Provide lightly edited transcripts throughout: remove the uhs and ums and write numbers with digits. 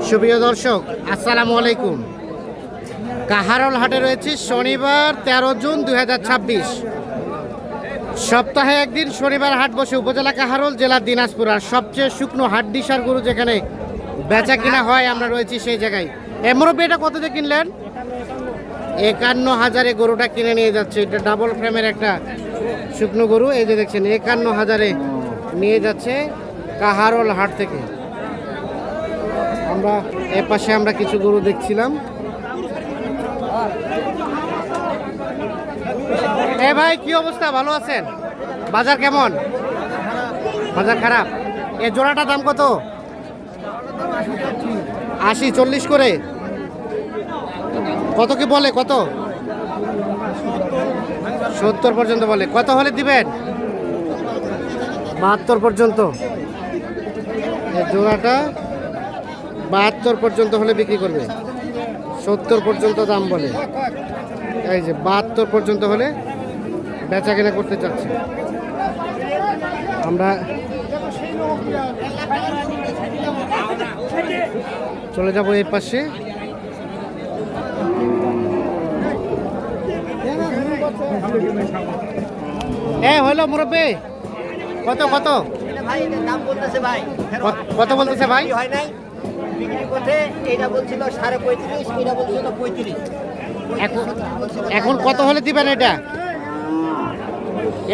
সুপ্রিয় দর্শক আসসালামু আলাইকুম। কাহারোল হাটে রয়েছে শনিবার 13 জুন 2026। সপ্তাহে একদিন শনিবার হাট বসে উপজেলা কাহারোল, জেলা দিনাজপুর। আর সবচেয়ে শুকনো হাড্ডিসার গরু যেখানে বেচা কিনা হয় আমরা রয়েছি সেই জায়গায়। মুরব্বী, এটা কত দিয়ে কিনলেন? 51,000-এ গরুটা কিনে নিয়ে যাচ্ছে। এটা ডাবল ফ্রেমের একটা শুকনো গরু, এই যে দেখছেন 51,000-এ নিয়ে যাচ্ছে কাহারোল হাট থেকে। আমরা এর পাশে আমরা কিছু গরু দেখছিলাম। এ ভাই, কি অবস্থা? ভালো আছেন? বাজার কেমন? বাজার খারাপ। এ জোড়াটা দাম কত? 80, 40 করে। কত কি বলে? কত? 70 পর্যন্ত বলে। কত হলে দিবেন? 72 পর্যন্ত। এই জোড়াটা 72 পর্যন্ত হলে বিক্রি করবে। 70 পর্যন্ত দাম বলে। এই যে 72 পর্যন্ত হলে বেচা কেনা করতে চাচ্ছে। আমরা চলে যাব এই পাশে। হইলো মুরব্বী, কত কত কত বলতেছে ভাই? এখন কত হলে দিবেন?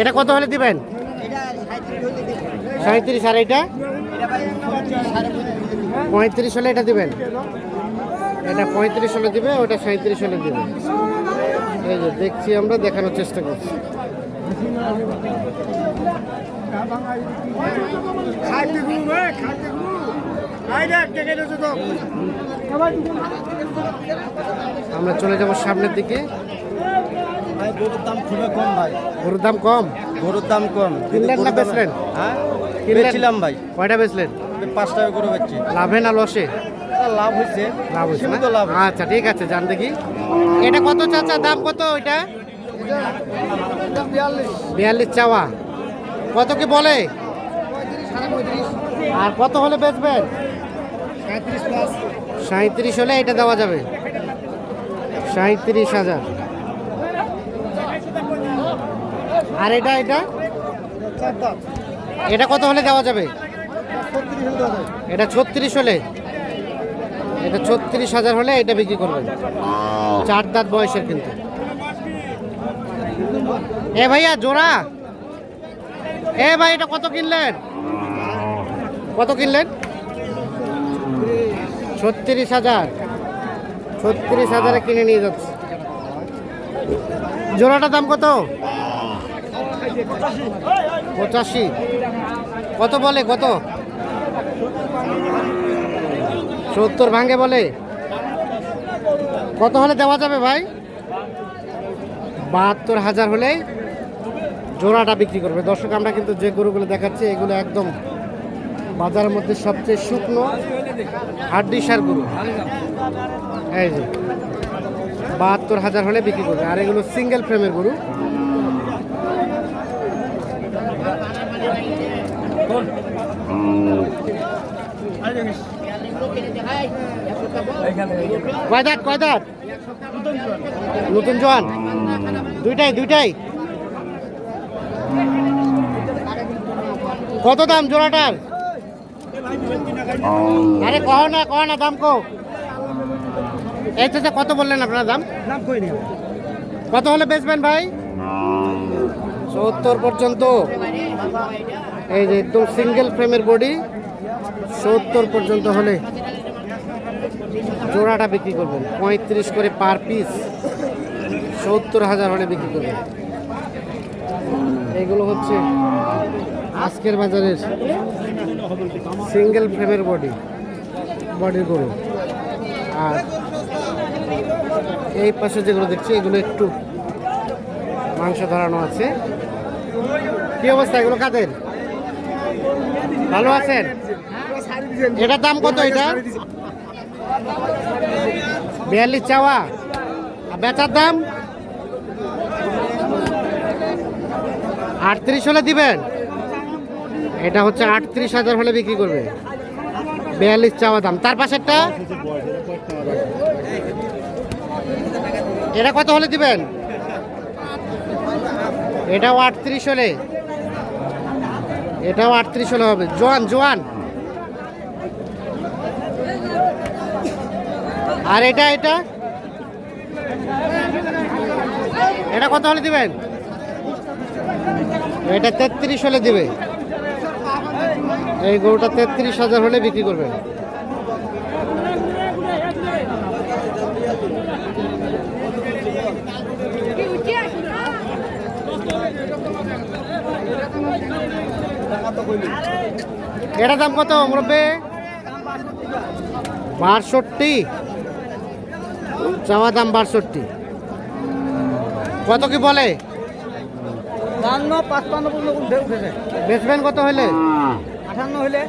এটা কত হলে দিবেন? 37। আর এটা 35 হলে এটা দিবেন। এটা 35 হলে দিবে, ওটা 37 হলে দিবে। এই যে দেখছি, আমরা দেখানোর চেষ্টা করছি। আমরা চলে যাব সামনের দিকে। গরুর দাম খুবই কম ভাই। গরুর দাম কম? গরুর দাম কম। কিনলেন না বেচলেন? হ্যাঁ, কিনেছিলাম ভাই। কয়টা বেচলেন? 5 টাকা করে বেচছি। লাভে না লসে? লাভ হয়েছে। লাভ হয়েছে না? লাভ। আচ্ছা, ঠিক আছে, জান দেখি। এটা কত চাচা? দাম কত? ওইটা 42 চাওয়া। কত কি বলে? আর কত হলে বেচবেন? 37 হলে এটা দেওয়া যাবে। 37,000। আর এটা এটা কত হলে দেওয়া যাবে? এটা 36 হলে। এটা 36,000 হলে এটা বিক্রি করবেন। 4 দাঁত বয়সের কিন্তু। এ ভাইয়া, জোড়া। এ ভাই, এটা কত কিনলেন? কত কিনলেন? 36,000। 36,000-এ কিনে নিয়ে যাচ্ছে। জোড়াটার দাম কত? 85। কত বলে? কত? 70 ভাঙে বলে। কত হলে দেওয়া যাবে ভাই? 72,000 হলে জোড়াটা বিক্রি করবে। দর্শক, আমরা কিন্তু যে গরুগুলো দেখাচ্ছি এগুলো একদম বাজারের মধ্যে সবচেয়ে শুকনো হাড্ডিসার গরু। এই যে 72,000 হলে বিক্রি করবে। আর এগুলো সিঙ্গেল ফ্রেমের গরু। কয় দাঁত? নতুন জোয়ান? দুইটাই। কত দাম জোড়াটার? আরে কহ না দাম কো। এই তো কত বললেন আপনার দাম? কত হলে বেচবেন ভাই? 70 পর্যন্ত। এই যে একদম সিঙ্গেল ফ্রেমের বডি। 70 পর্যন্ত হলে জোড়াটা বিক্রি করবেন। 35 করে পার পিস। 70,000 হলে বিক্রি করবেন। এগুলো হচ্ছে আজকের বাজারের সিঙ্গেল ফ্রেমের বডির গরু। আর এই পাশে যেগুলো দেখছি এগুলো একটু মাংস ধরানো আছে। কি অবস্থা? এগুলো কাদের? ভালো আছেন? এটার দাম কত? এটা 42 চাওয়া। বেচার দাম 38 হলে দিবেন। এটা হচ্ছে 38,000 হলে বিক্রি করবে। 42 চাওয়া দাম। তার পাশেরটা এটা কত হলে দিবেন? এটাও 38 হলে, এটাও 38 হলে হবে। জোয়ান জোয়ান। আর এটা এটা এটা কত হলে দিবেন? এটা 33 হলে দিবে। এই গরুটা 33,000 হলে বিক্রি করবেন। এটা দাম কত মুরব্বী? 62 চাওয়া দাম 62। কত কি বলে? 55 বেচবেন কত হলে? 58 হলে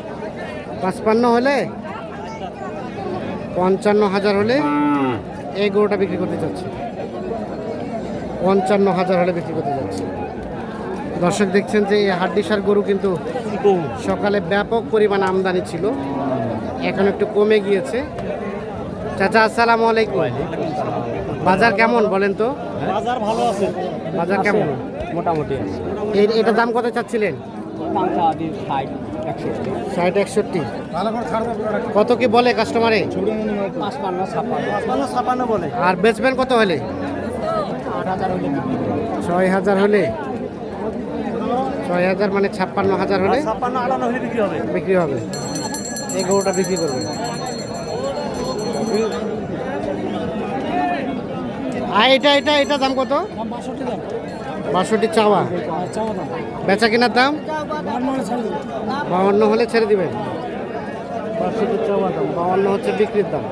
55 হলে, 55,000 হলে এই গরুটা বিক্রি করতে চাচ্ছে। 55,000 হলে বিক্রি করতে যাচ্ছে। দর্শক দেখছেন যে এই হাড্ডিসার গরু কিন্তু সকালে ব্যাপক পরিমাণ আমদানি ছিল, এখন একটু কমে গিয়েছে। চাচা আসসালামু আলাইকুম। বাজার কেমন বলেন তো? বাজার ভালো আছে, বাজার কেমন? মোটামুটি আছে। এটা দাম কত চাচ্ছিলেন? দামটা আদি 60 60 61। কত কি বলে কাস্টমারে? 55 বলে। আর বেচবেন কত হলে? 8000 হলে 6,000 হলে, 6,000 মানে 56,000 হলে 58 হলে বিক্রি হবে। বিক্রি হবে। এই গরুটা বিক্রি করবে। আর এটা দাম কত? 62 চাওয়া। বেচা কেনার দাম 52 হলে ছেড়ে দিবেন। 62 চাওয়া দাম, 52 হচ্ছে বিক্রির দাম।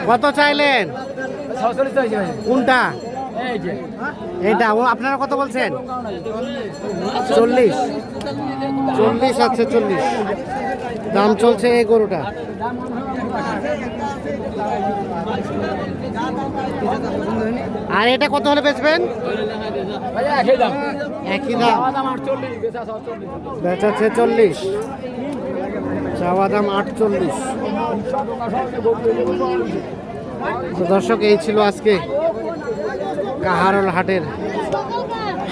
কত চাইলেন? কোনটা? এইটা আপনারা কত বলছেন? 40 আছে 40 দাম চলছে এই গরুটা। আর এটা কত হলে বেচবেন? একই দাম, বেচাচ্ছে 40, চাওয়া দাম 48। তো দর্শক এই ছিল আজকে কাহারোল হাটের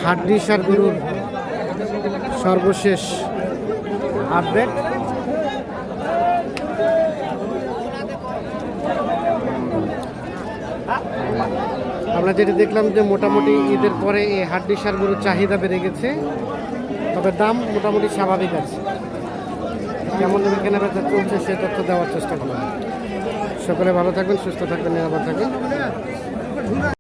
হাড্ডিসার গরুর সর্বশেষ আপডেট। আমরা যেটা দেখলাম যে মোটামুটি ঈদের পরে এই হাড্ডিসার গরুর চাহিদা বেড়ে গেছে, তবে দাম মোটামুটি স্বাভাবিক আছে। কেমন কেনাবেচা চলছে সে তথ্য দেওয়ার চেষ্টা করলাম। সকলে ভালো থাকবেন, সুস্থ থাকবেন, নিরাপদ থাকবেন।